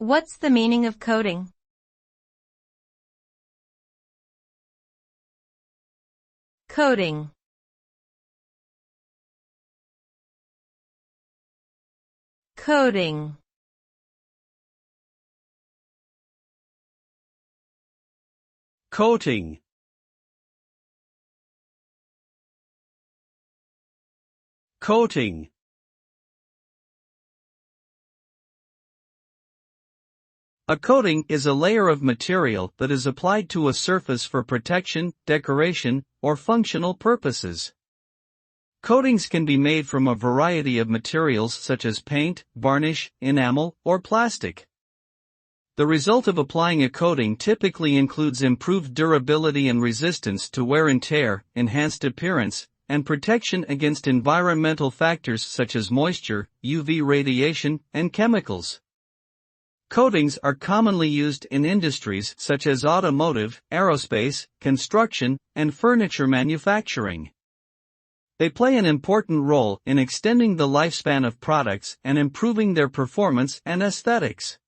What's the meaning of coating? Coating. Coating. Coating. Coating. A coating is a layer of material that is applied to a surface for protection, decoration, or functional purposes. Coatings can be made from a variety of materials such as paint, varnish, enamel, or plastic. The result of applying a coating typically includes improved durability and resistance to wear and tear, enhanced appearance, and protection against environmental factors such as moisture, UV radiation, and chemicals. Coatings are commonly used in industries such as automotive, aerospace, construction, and furniture manufacturing. They play an important role in extending the lifespan of products and improving their performance and aesthetics.